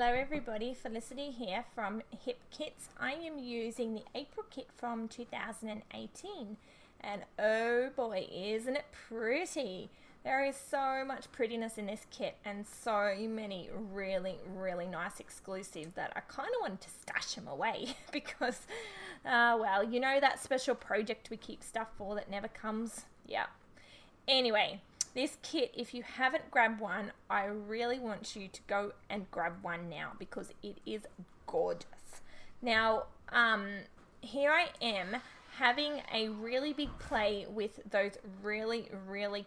Hello everybody, Felicity here from Hip Kits. I am using the April kit from 2018 and oh boy, isn't it pretty. There is so much prettiness in this kit and so many really nice exclusives that I kind of wanted to stash them away because, well, you know that special project we keep stuff for that never comes? Yeah. Anyway, this kit, if you haven't grabbed one, I really want you to go and grab one now because it is gorgeous. Now, here I am having a really big play with those really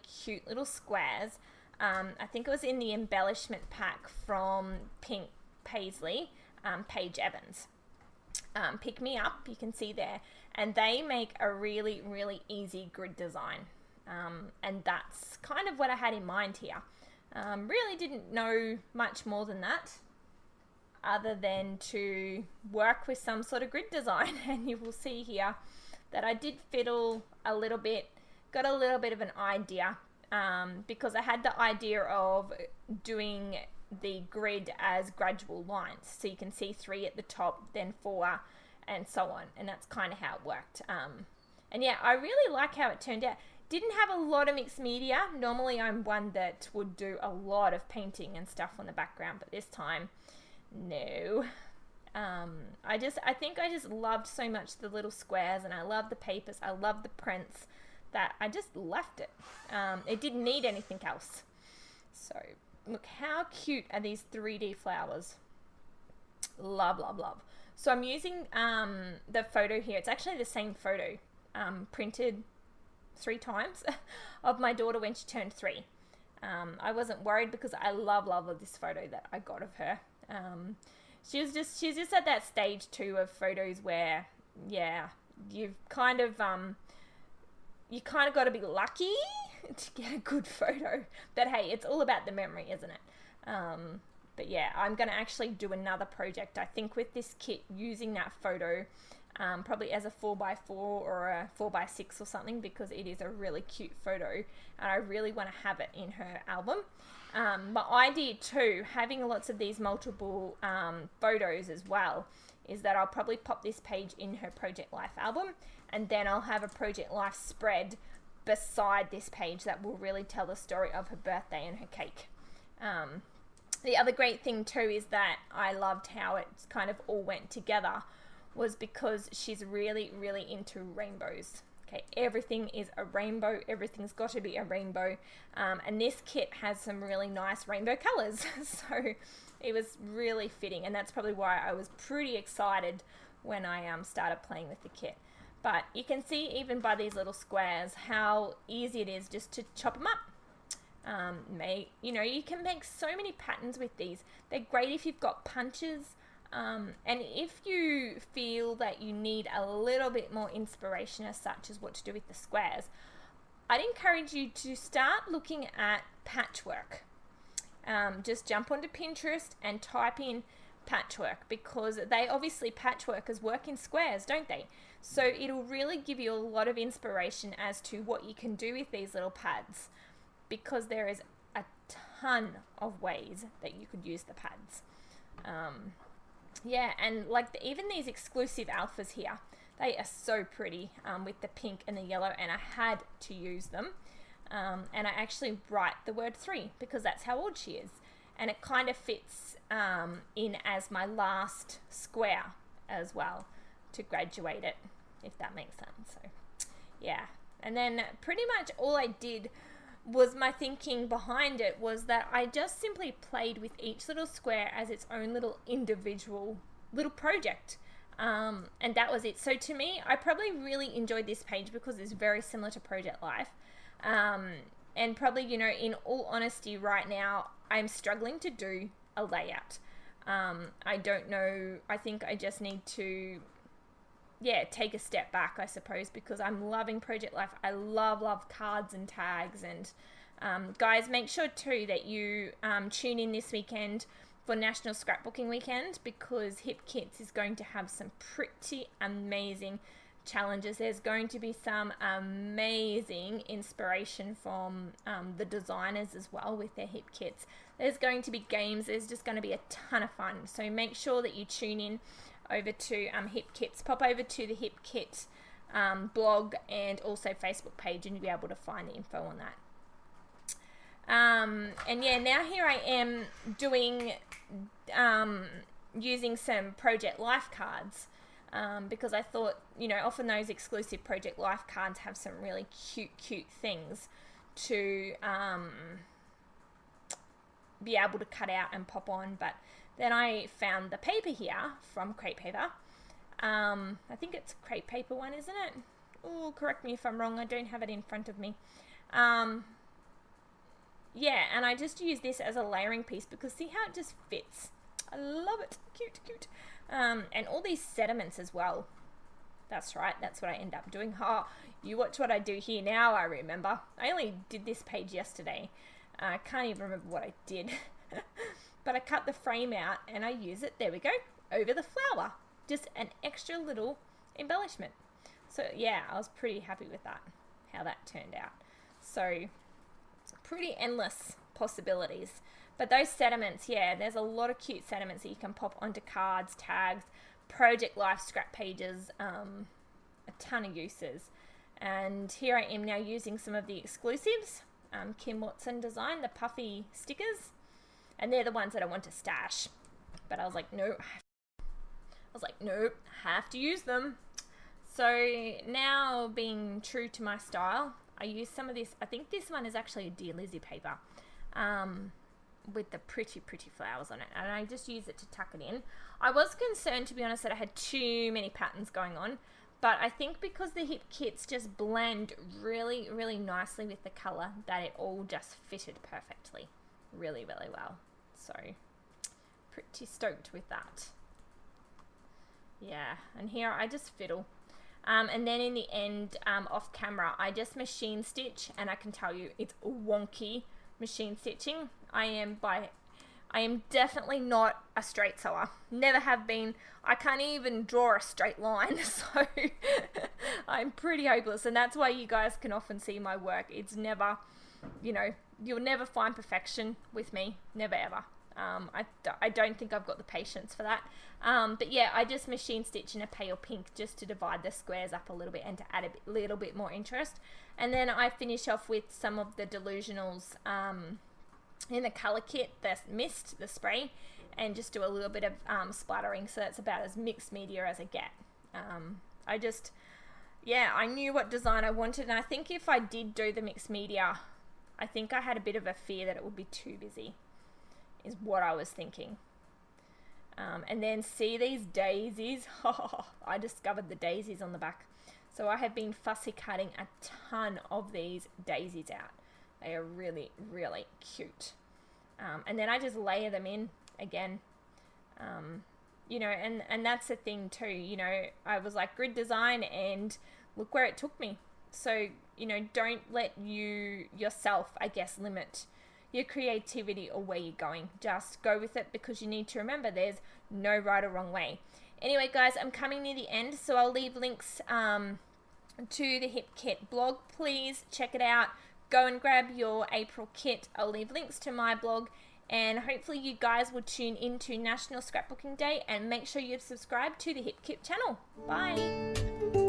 cute little squares. I think it was in the embellishment pack from Pink Paisley, Paige Evans. Pick Me Up, you can see there, and they make a really easy grid design. And that's kind of what I had in mind here. Really didn't know much more than that other than to work with some sort of grid design, and you will see here that I did fiddle a little bit, got a little bit of an idea, because I had the idea of doing the grid as gradual lines, so you can see 3 at the top, then 4 and so on, and that's kind of how it worked. And yeah, I really like how it turned out. Didn't have a lot of mixed media. Normally I'm one that would do a lot of painting and stuff on the background, but this time, no. I think I just loved so much the little squares, and I love the papers, I love the prints, that I just left it. It didn't need anything else. So look how cute are these 3D flowers. Love. So I'm using the photo here. It's actually the same photo, printed 3 times of my daughter when she turned 3. I wasn't worried because I love this photo that I got of her. She's just at that stage too of photos where, yeah, you've kind of got to be lucky to get a good photo. But hey, it's all about the memory, isn't it? But yeah, I'm going to actually do another project, I think, with this kit using that photo, probably as a 4x4 or a 4x6 or something, because it is a really cute photo and I really want to have it in her album. My idea too, having lots of these multiple photos as well, is that I'll probably pop this page in her Project Life album, and then I'll have a Project Life spread beside this page that will really tell the story of her birthday and her cake. The other great thing too is that I loved how it kind of all went together, was because she's really into rainbows. Okay, everything is a rainbow, everything's got to be a rainbow, and this kit has some really nice rainbow colors, so it was really fitting, and that's probably why I was pretty excited when I started playing with the kit. But you can see even by these little squares how easy it is just to chop them up. You can make so many patterns with these. They're great if you've got punches. And if you feel that you need a little bit more inspiration as such as what to do with the squares, I'd encourage you to start looking at patchwork. Just jump onto Pinterest and type in patchwork, because they obviously, patchworkers work in squares, don't they? So it'll really give you a lot of inspiration as to what you can do with these little pads, because there is a ton of ways that you could use the pads. Yeah, and like even these exclusive alphas here, they are so pretty, with the pink and the yellow, and I had to use them. And I actually write the word 3 because that's how old she is, and it kind of fits in as my last square as well to graduate it, if that makes sense. So yeah, and then pretty much all I did was, my thinking behind it was that I just simply played with each little square as its own little individual little project, and that was it. So to me, I probably really enjoyed this page because it's very similar to Project Life, and probably, in all honesty, right now I'm struggling to do a layout. I don't know, I think I just need to take a step back, I suppose, because I'm loving Project Life. I love cards and tags, and guys, make sure too that you tune in this weekend for National Scrapbooking Weekend, because Hip Kits is going to have some pretty amazing challenges. There's going to be some amazing inspiration from the designers as well with their hip kits. There's going to be games. There's just going to be a ton of fun. So make sure that you tune in over to Hip Kits. Pop over to the Hip Kit blog and also Facebook page, and you'll be able to find the info on that. And yeah, now here I am doing using some Project Life cards, because I thought, you know, often those exclusive Project Life cards have some really cute things to be able to cut out and pop on. But then I found the paper here from Crepe Paper. I think it's a crepe paper one, isn't it? Oh, correct me if I'm wrong. I don't have it in front of me. Yeah, and I just use this as a layering piece because see how it just fits. I love it. Cute. And all these sediments as well. That's right. That's what I end up doing. Oh, you watch what I do here now, I remember. I only did this page yesterday. I can't even remember what I did. But I cut the frame out and I use it, there we go, over the flower. Just an extra little embellishment. So yeah, I was pretty happy with that, how that turned out. So pretty endless possibilities. But those sediments, yeah, there's a lot of cute sediments that you can pop onto cards, tags, Project Life scrap pages, a ton of uses. And here I am now using some of the exclusives, Kim Watson design, the puffy stickers, and they're the ones that I want to stash. But I was like, nope, have to use them. So now, being true to my style, I use some of this. I think this one is actually a Dear Lizzie paper, with the pretty flowers on it, and I just use it to tuck it in. I was concerned, to be honest, that I had too many patterns going on, but I think because the hip kits just blend really nicely with the color, that it all just fitted perfectly, really well. So pretty stoked with that. Yeah, and here I just fiddle. And then in the end, off camera, I just machine stitch, and I can tell you it's wonky machine stitching. I am definitely not a straight sewer. Never have been. I can't even draw a straight line, so I'm pretty hopeless, and that's why you guys can often see my work. It's never, you know, you'll never find perfection with me, never ever. I don't think I've got the patience for that. But yeah, I just machine stitch in a pale pink just to divide the squares up a little bit and to add a little bit more interest. And then I finish off with some of the delusionals in the color kit, the mist, the spray, and just do a little bit of splattering. So that's about as mixed media as I get. I knew what design I wanted, and I think if I did do the mixed media, I think I had a bit of a fear that it would be too busy, is what I was thinking. And then see these daisies? I discovered the daisies on the back. So I have been fussy cutting a ton of these daisies out. They are really cute. And then I just layer them in again. You know, and that's the thing too, you know, I was like grid design and look where it took me. So, you know, don't let yourself, I guess, limit your creativity or where you're going. Just go with it, because you need to remember there's no right or wrong way. Anyway, guys, I'm coming near the end, so I'll leave links to the Hip Kit blog. Please check it out. Go and grab your April kit. I'll leave links to my blog, and hopefully you guys will tune into National Scrapbooking Day and make sure you've subscribed to the Hip Kit channel. Bye.